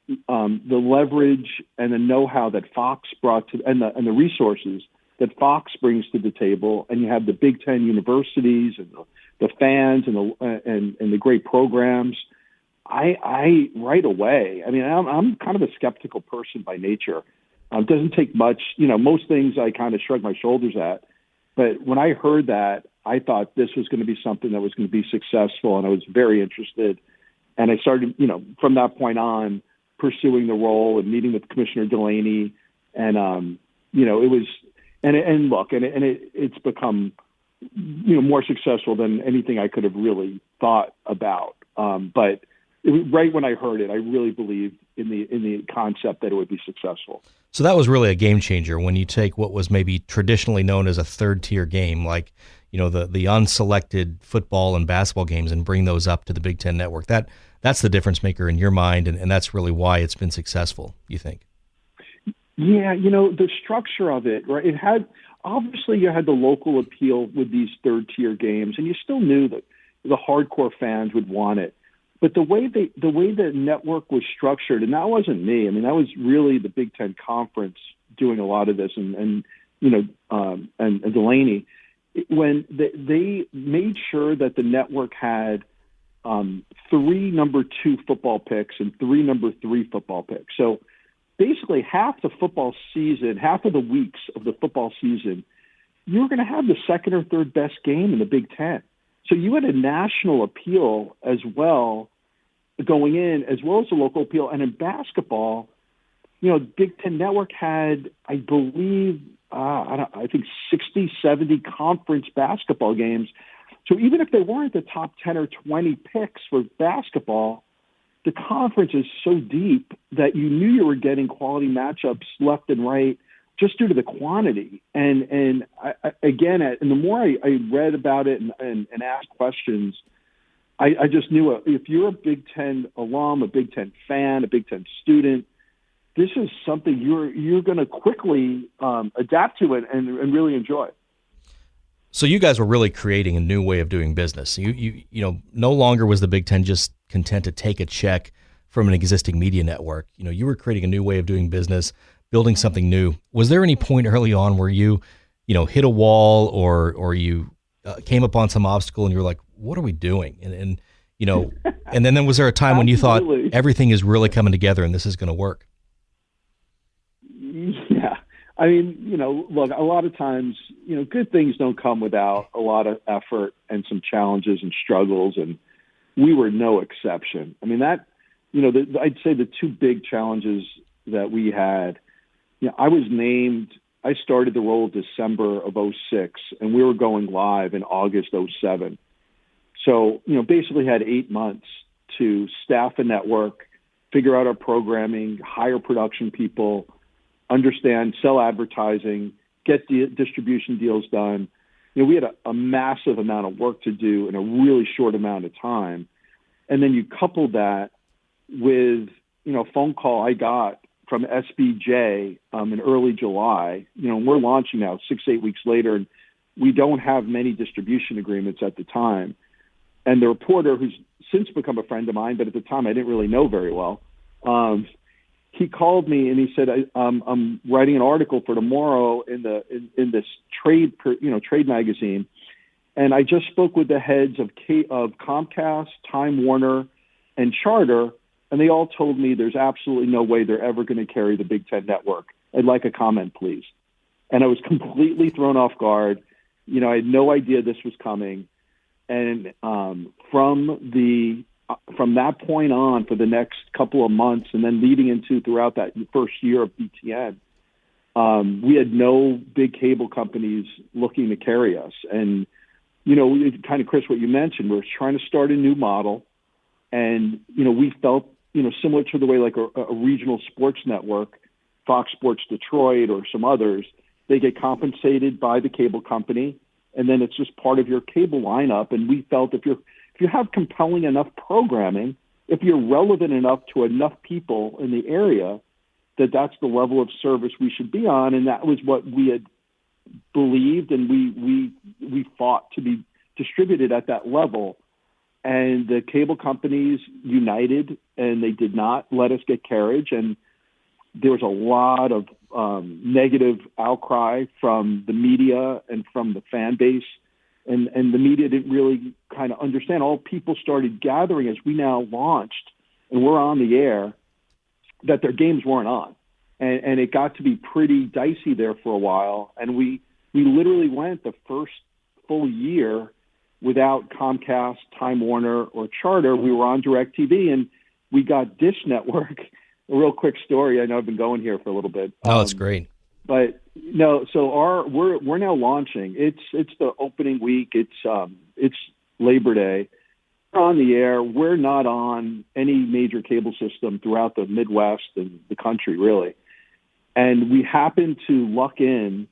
the leverage and the know-how that Fox brought to, and the resources that Fox brings to the table, and you have the Big Ten universities and the fans and the great programs. I right away. I mean, I'm kind of a skeptical person by nature. It doesn't take much. Most things I kind of shrug my shoulders at. But when I heard that, I thought this was going to be something that was going to be successful, and I was very interested. And I started, from that point on, pursuing the role and meeting with Commissioner Delaney, and it was. And look, it's become, more successful than anything I could have really thought about. But right when I heard it, I really believed in the concept that it would be successful. So that was really a game changer when you take what was maybe traditionally known as a third-tier game, like the unselected football and basketball games, and bring those up to the Big Ten Network. That's the difference maker in your mind, and that's really why it's been successful, you think? Yeah, the structure of it, right? It had, obviously you had the local appeal with these third-tier games, and you still knew that the hardcore fans would want it. But the way the network was structured, and that wasn't me. I mean, that was really the Big Ten Conference doing a lot of this, and Delaney. when they made sure that the network had 3 number 2 football picks and 3 number 3 football picks. So basically half the football season, half of the weeks of the football season, you're going to have the second or third best game in the Big Ten. So you had a national appeal as well going in, as well as a local appeal. And in basketball, Big Ten Network had, I believe, I think 60, 70 conference basketball games. So even if they weren't the top 10 or 20 picks for basketball, the conference is so deep that you knew you were getting quality matchups left and right just due to the quantity. And the more I read about it and asked questions, I just knew if you're a Big Ten alum, a Big Ten fan, a Big Ten student, this is something you're going to quickly adapt to it and really enjoy. So you guys were really creating a new way of doing business. You no longer was the Big Ten just content to take a check from an existing media network. You were creating a new way of doing business, building something new. Was there any point early on where you hit a wall or you came upon some obstacle and you were like, what are we doing? And then was there a time when you thought everything is really coming together and this is going to work? Yeah. I mean, look, a lot of times, good things don't come without a lot of effort and some challenges and struggles. And we were no exception. I mean, I'd say the 2 big challenges that we had, I started the role December of 2006, and we were going live in August 2007. So, basically had 8 months to staff a network, figure out our programming, hire production people, understand, sell advertising, get the distribution deals done. We had a massive amount of work to do in a really short amount of time. And then you couple that with, a phone call I got from SBJ in early July. We're launching now 6-8 weeks later, and we don't have many distribution agreements at the time. And the reporter, who's since become a friend of mine, but at the time I didn't really know very well, he called me and he said, I'm writing an article for tomorrow in this trade magazine. And I just spoke with the heads of Comcast, Time Warner, and Charter, and they all told me there's absolutely no way they're ever going to carry the Big Ten Network. I'd like a comment, please. And I was completely thrown off guard. I had no idea this was coming. And from that point on, for the next couple of months, and then leading into throughout that first year of BTN, we had no big cable companies looking to carry us. And, kind of, Chris, what you mentioned, we're trying to start a new model. And, we felt, similar to the way like a regional sports network, Fox Sports Detroit or some others, they get compensated by the cable company, and then it's just part of your cable lineup. And we felt if you have compelling enough programming, if you're relevant enough to enough people in the area, that's the level of service we should be on. And that was what we had believed, and we fought to be distributed at that level. And the cable companies united, and they did not let us get carriage. And there was a lot of negative outcry from the media and from the fan base. And the media didn't really kind of understand. All people started gathering as we now launched and we're on the air, that their games weren't on. And it got to be pretty dicey there for a while. And we literally went the first full year without Comcast, Time Warner, or Charter. We were on DirecTV, and we got Dish Network. A real quick story. I know I've been going here for a little bit. Oh, that's great. But no, so we're now launching. It's the opening week. It's Labor Day. We're on the air. We're not on any major cable system throughout the Midwest and the country, really. And we happen to luck in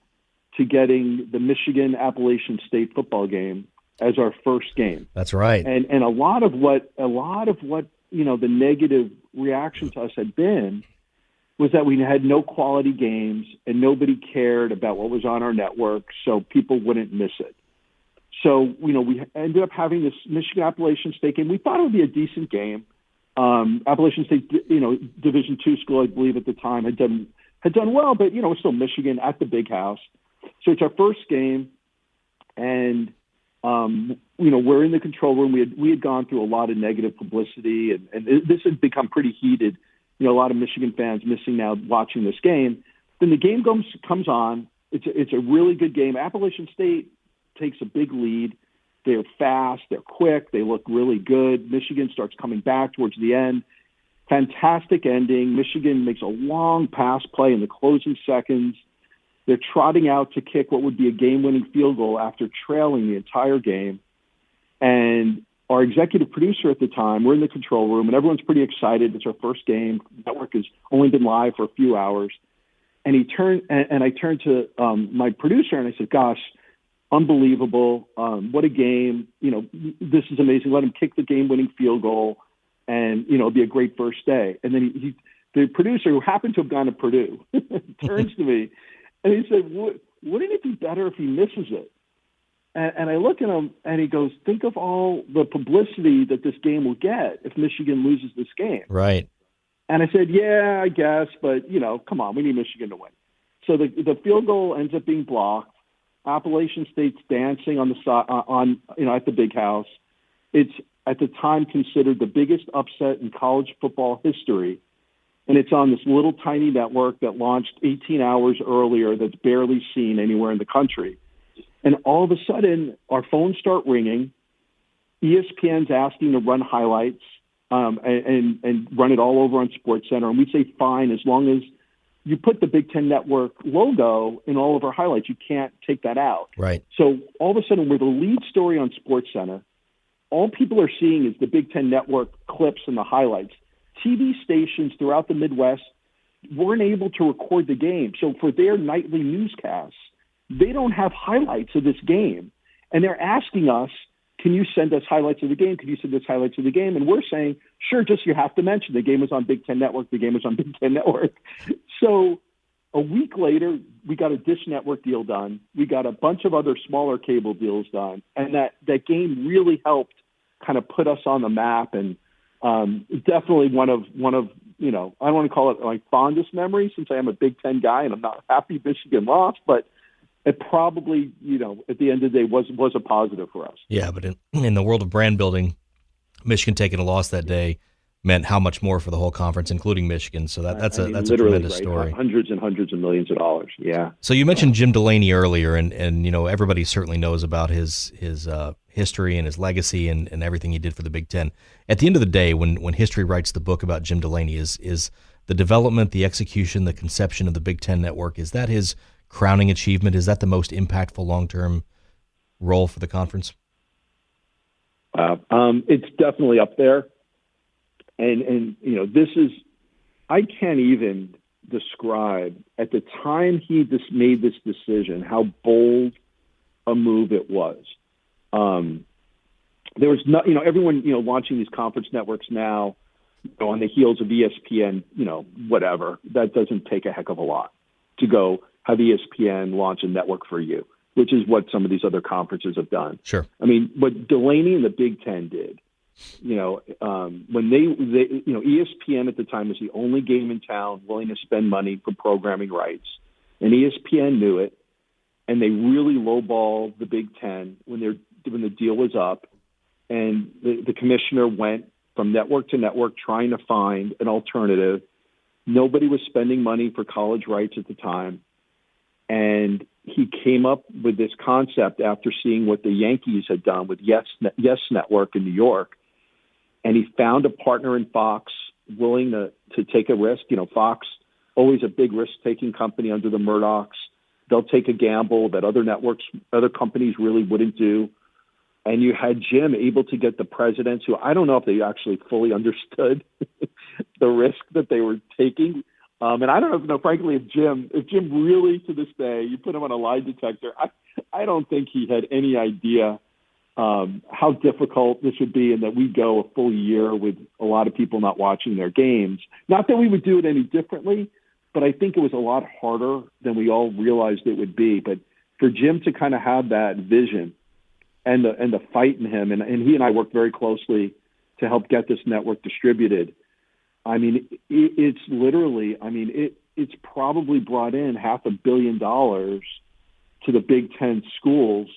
to getting the Michigan Appalachian State football game as our first game. That's right. And a lot of what the negative reaction to us had been was that we had no quality games and nobody cared about what was on our network, so people wouldn't miss it. So, we ended up having this Michigan Appalachian State game. We thought it would be a decent game. Appalachian State, Division II school, I believe at the time, had done well, but, it was still Michigan at the Big House. So it's our first game, And, we're in the control room. We had gone through a lot of negative publicity, and this had become pretty heated. A lot of Michigan fans missing out watching this game. Then the game comes on. It's a really good game. Appalachian State takes a big lead. They're fast. They're quick. They look really good. Michigan starts coming back towards the end. Fantastic ending. Michigan makes a long pass play in the closing seconds. They're trotting out to kick what would be a game-winning field goal after trailing the entire game. And our executive producer at the time, we're in the control room, and everyone's pretty excited. It's our first game. The network has only been live for a few hours. And I turned to my producer, and I said, gosh, unbelievable. What a game. This is amazing. Let him kick the game-winning field goal, and, it'll be a great first day. And then the producer, who happened to have gone to Purdue, turns to me, and he said, wouldn't it be better if he misses it? And I look at him, and he goes, think of all the publicity that this game will get if Michigan loses this game. Right. And I said, yeah, I guess, but, come on, we need Michigan to win. So the field goal ends up being blocked. Appalachian State's dancing on the side, at the big house. It's at the time considered the biggest upset in college football history. And it's on this little tiny network that launched 18 hours earlier that's barely seen anywhere in the country. And all of a sudden, our phones start ringing. ESPN's asking to run highlights and run it all over on SportsCenter. And we say, fine, as long as you put the Big Ten Network logo in all of our highlights. You can't take that out. Right. So all of a sudden, we're the lead story on SportsCenter. All people are seeing is the Big Ten Network clips and the highlights. TV stations throughout the Midwest weren't able to record the game. So for their nightly newscasts, they don't have highlights of this game. And they're asking us, can you send us highlights of the game? Can you send us highlights of the game? And we're saying, sure, just you have to mention the game was on Big Ten Network. The game was on Big Ten Network. So a week later, we got a Dish Network deal done. We got a bunch of other smaller cable deals done. And that game really helped kind of put us on the map. And definitely one of I don't want to call it like fondest memories since I am a Big Ten guy and I'm not happy Michigan lost, but it probably, at the end of the day was a positive for us. Yeah, but in the world of brand building, Michigan taking a loss that day meant how much more for the whole conference, including Michigan. So that's a tremendous story. Hundreds and hundreds of millions of dollars. Yeah. So you mentioned Jim Delaney earlier, and everybody certainly knows about his history and his legacy and everything he did for the Big Ten. At the end of the day, when history writes the book about Jim Delaney, is the development, the execution, the conception of the Big Ten Network, is that his crowning achievement? Is that the most impactful long-term role for the conference? It's definitely up there. And this is, I can't even describe at the time he just made this decision, how bold a move it was. There was not, everyone, launching these conference networks now, on the heels of ESPN, whatever, that doesn't take a heck of a lot to go have ESPN launch a network for you, which is what some of these other conferences have done. Sure. I mean, what Delaney and the Big Ten did, when they ESPN at the time was the only game in town willing to spend money for programming rights, and ESPN knew it, and they really lowballed the Big Ten when the deal was up, and the commissioner went from network to network trying to find an alternative. Nobody was spending money for college rights at the time. And he came up with this concept after seeing what the Yankees had done with Yes Network in New York. And he found a partner in Fox willing to take a risk. Fox, always a big risk-taking company under the Murdochs. They'll take a gamble that other companies really wouldn't do. And you had Jim able to get the presidents who, I don't know if they actually fully understood the risk that they were taking. And I don't know, frankly, if Jim really, to this day, you put him on a lie detector, I don't think he had any idea how difficult this would be, and that we'd go a full year with a lot of people not watching their games. Not that we would do it any differently, but I think it was a lot harder than we all realized it would be. But for Jim to kind of have that vision and the fight in him, and he and I worked very closely to help get this network distributed. I mean, it's literally, it's probably brought in $500 million to the Big Ten schools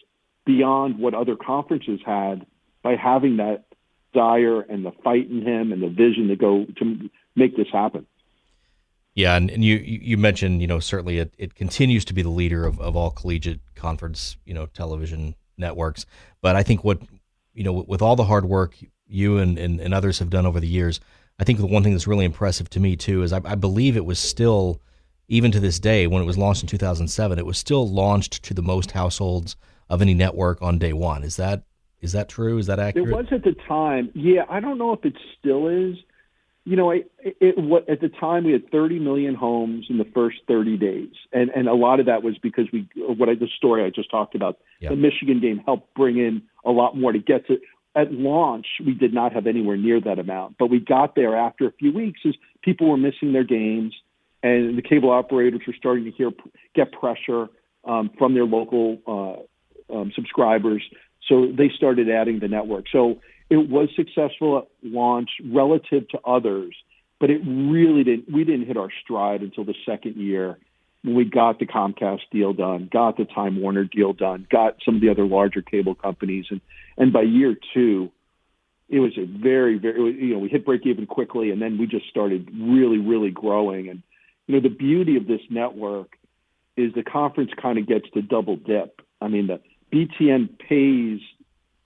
beyond what other conferences had by having that desire and the fight in him and the vision to go to make this happen. Yeah, and you mentioned, certainly it continues to be the leader of all collegiate conference, television networks. But I think what, with all the hard work you and others have done over the years, I think the one thing that's really impressive to me too is I believe it was still, even to this day, when it was launched in 2007, it was still launched to the most households of any network on day one. Is that true? Is that accurate? It was at the time. Yeah, I don't know if it still is. At the time we had 30 million homes in the first 30 days, and a lot of that was because the story I just talked about. Yeah. The Michigan game helped bring in a lot more to get to. At launch, we did not have anywhere near that amount, but we got there after a few weeks as people were missing their games, and the cable operators were starting to get pressure from their local subscribers. So they started adding the network. So it was successful at launch relative to others, but it really we didn't hit our stride until the second year when we got the Comcast deal done, got the Time Warner deal done, got some of the other larger cable companies. And by year two, it was a very, very, we hit break even quickly, and then we just started really, really growing. And, the beauty of this network is the conference kind of gets to double dip. I mean, the BTN pays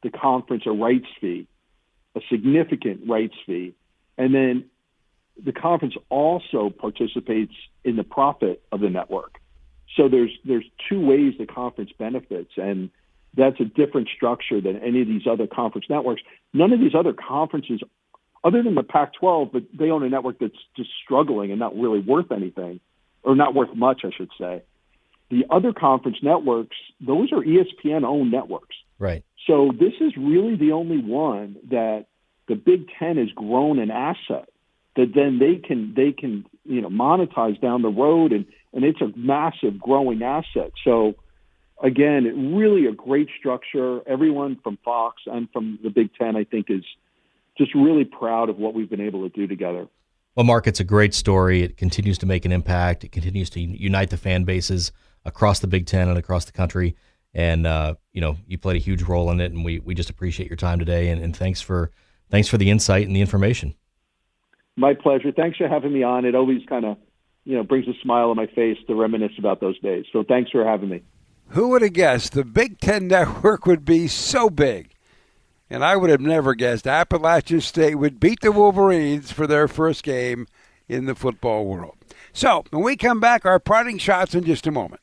the conference a rights fee, a significant rights fee, and then the conference also participates in the profit of the network. So there's two ways the conference benefits, and that's a different structure than any of these other conference networks. None of these other conferences, other than the Pac-12, but they own a network that's just struggling and not really worth anything, or not worth much, I should say. The other conference networks, those are ESPN-owned networks. Right. So this is really the only one that the Big Ten has grown an asset that then they can monetize down the road, and it's a massive growing asset. So again, really a great structure. Everyone from Fox and from the Big Ten, I think, is just really proud of what we've been able to do together. Well, Mark, it's a great story. It continues to make an impact. It continues to unite the fan bases across the Big Ten and across the country. And, you played a huge role in it, and we just appreciate your time today. And thanks for the insight and the information. My pleasure. Thanks for having me on. It always kind of, brings a smile on my face to reminisce about those days. So thanks for having me. Who would have guessed the Big Ten Network would be so big? And I would have never guessed Appalachian State would beat the Wolverines for their first game in the football world. So when we come back, our parting shots in just a moment.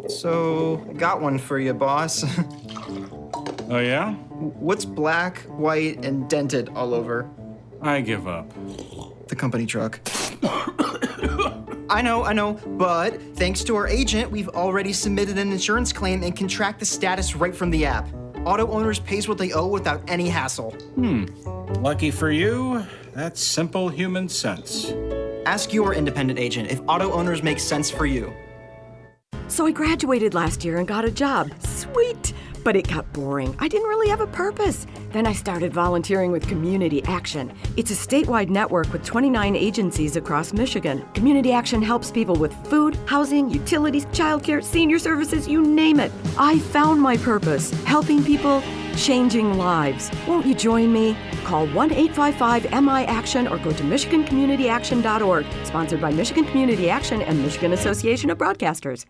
So, got one for you, boss. Oh, yeah? What's black, white, and dented all over? I give up. The company truck. I know, but thanks to our agent, we've already submitted an insurance claim and can track the status right from the app. Auto owners pays what they owe without any hassle. Lucky for you, that's simple human sense. Ask your independent agent if auto owners make sense for you. So I graduated last year and got a job. Sweet! But it got boring. I didn't really have a purpose. Then I started volunteering with Community Action. It's a statewide network with 29 agencies across Michigan. Community Action helps people with food, housing, utilities, childcare, senior services, you name it. I found my purpose, helping people, changing lives. Won't you join me? Call 1-855-MI-ACTION or go to MichiganCommunityAction.org. Sponsored by Michigan Community Action and Michigan Association of Broadcasters.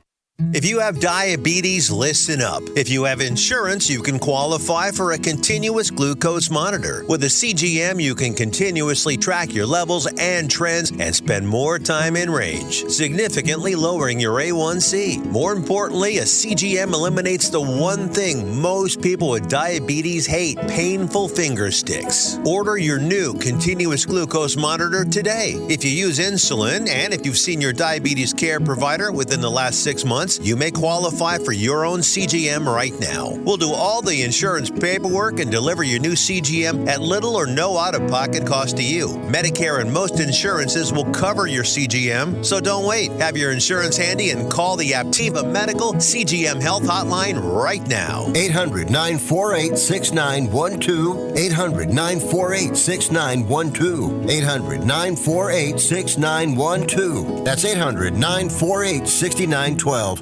If you have diabetes, listen up. If you have insurance, you can qualify for a continuous glucose monitor. With a CGM, you can continuously track your levels and trends and spend more time in range, significantly lowering your A1C. More importantly, a CGM eliminates the one thing most people with diabetes hate: painful finger sticks. Order your new continuous glucose monitor today. If you use insulin and if you've seen your diabetes care provider within the last 6 months, you may qualify for your own CGM right now. We'll do all the insurance paperwork and deliver your new CGM at little or no out-of-pocket cost to you. Medicare and most insurances will cover your CGM, so don't wait. Have your insurance handy and call the Aptiva Medical CGM Health Hotline right now. 800-948-6912. 800-948-6912. 800-948-6912. That's 800-948-6912.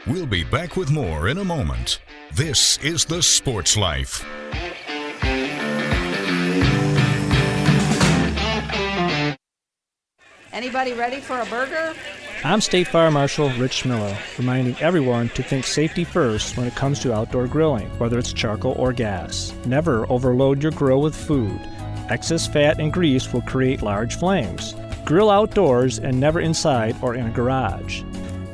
We'll be back with more in a moment. This is The Sports Life. Anybody ready for a burger? I'm State Fire Marshal Rich Miller, reminding everyone to think safety first when it comes to outdoor grilling, whether it's charcoal or gas. Never overload your grill with food. Excess fat and grease will create large flames. Grill outdoors and never inside or in a garage.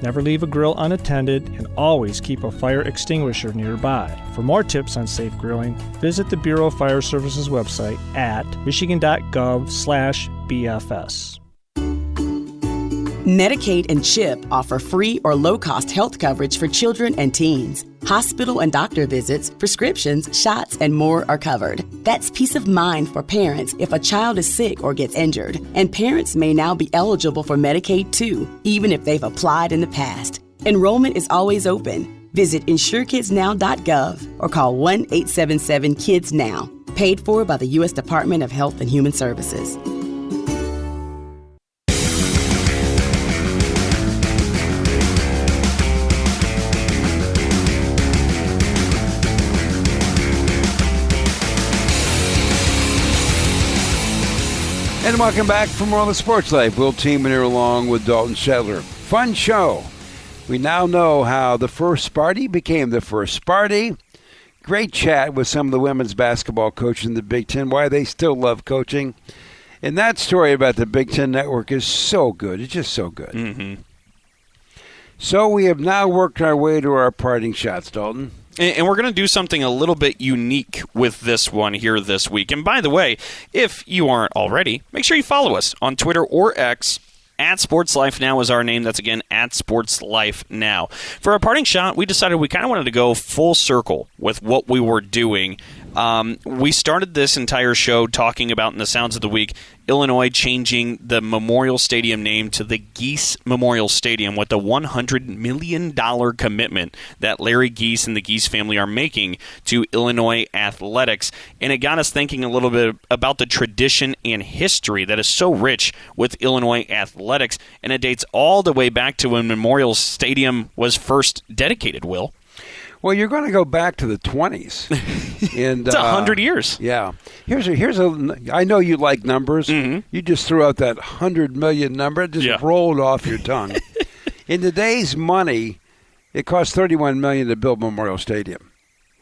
Never leave a grill unattended and always keep a fire extinguisher nearby. For more tips on safe grilling, visit the Bureau of Fire Services website at michigan.gov/BFS. Medicaid and CHIP offer free or low-cost health coverage for children and teens. Hospital and doctor visits, prescriptions, shots, and more are covered. That's peace of mind for parents if a child is sick or gets injured. And parents may now be eligible for Medicaid too, even if they've applied in the past. Enrollment is always open. Visit InsureKidsNow.gov or call 1-877-KIDS-NOW. Paid for by the U.S. Department of Health and Human Services. And welcome back for more of the Sports Life. Will Tiemann here along with Dalton Shetler. Fun show. We now know how the first Sparty became the first Sparty. Great chat with some of the women's basketball coaches in the Big Ten, why they still love coaching. And that story about the Big Ten Network is so good. It's just so good. Mm-hmm. So we have now worked our way to our parting shots, Dalton. And we're going to do something a little bit unique with this one here this week. And by the way, if you aren't already, make sure you follow us on Twitter or X. At Sports Life Now is our name. That's, again, at Sports Life Now. For our parting shot, we decided we kind of wanted to go full circle with what we were doing. We started this entire show talking about, in the Sounds of the Week, Illinois changing the Memorial Stadium name to the Geese Memorial Stadium with the $100 million commitment that Larry Geese and the Geese family are making to Illinois athletics. And it got us thinking a little bit about the tradition and history that is so rich with Illinois athletics. And it dates all the way back to when Memorial Stadium was first dedicated, Will. Well, you're going to go back to the 20s. And, it's 100 years. Yeah. Here's a. I know you like numbers. Mm-hmm. You just threw out that 100 million number. It just rolled off your tongue. In today's money, it costs $31 million to build Memorial Stadium.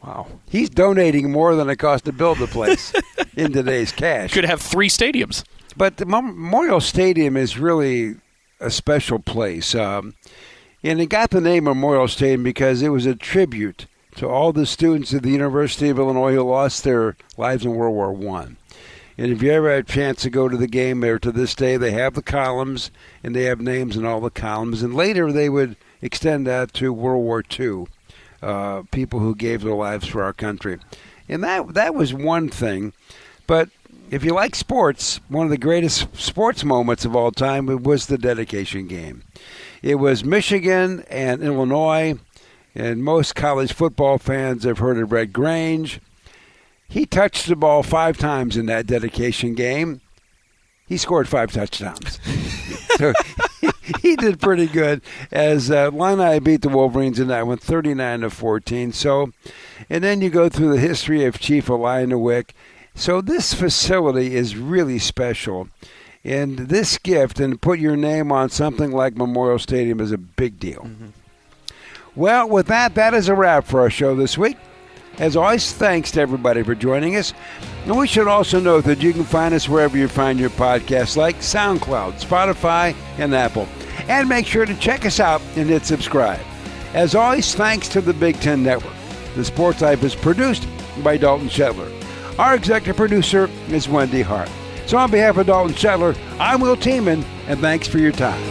Wow. He's donating more than it costs to build the place in today's cash. Could have 3 stadiums. But the Memorial Stadium is really a special place. And it got the name Memorial Stadium because it was a tribute to all the students at the University of Illinois who lost their lives in World War I. And if you ever had a chance to go to the game there, to this day, they have the columns, and they have names in all the columns. And later they would extend that to World War II, people who gave their lives for our country. And that was one thing. But if you like sports, one of the greatest sports moments of all time was the dedication game. It was Michigan and Illinois, and most college football fans have heard of Red Grange. He touched the ball 5 times in that dedication game. He scored 5 touchdowns. So he did pretty good as Illini beat the Wolverines in that one, 39-14. So, and then you go through the history of Chief Illinois. So this facility is really special. And this gift, and put your name on something like Memorial Stadium, is a big deal. Mm-hmm. Well, with that is a wrap for our show this week. As always, thanks to everybody for joining us. And we should also note that you can find us wherever you find your podcasts, like SoundCloud, Spotify, and Apple. And make sure to check us out and hit subscribe. As always, thanks to the Big Ten Network. The Sports Life is produced by Dalton Shetler. Our executive producer is Wendy Hart. So on behalf of Dalton Shetler, I'm Will Tiemann, and thanks for your time.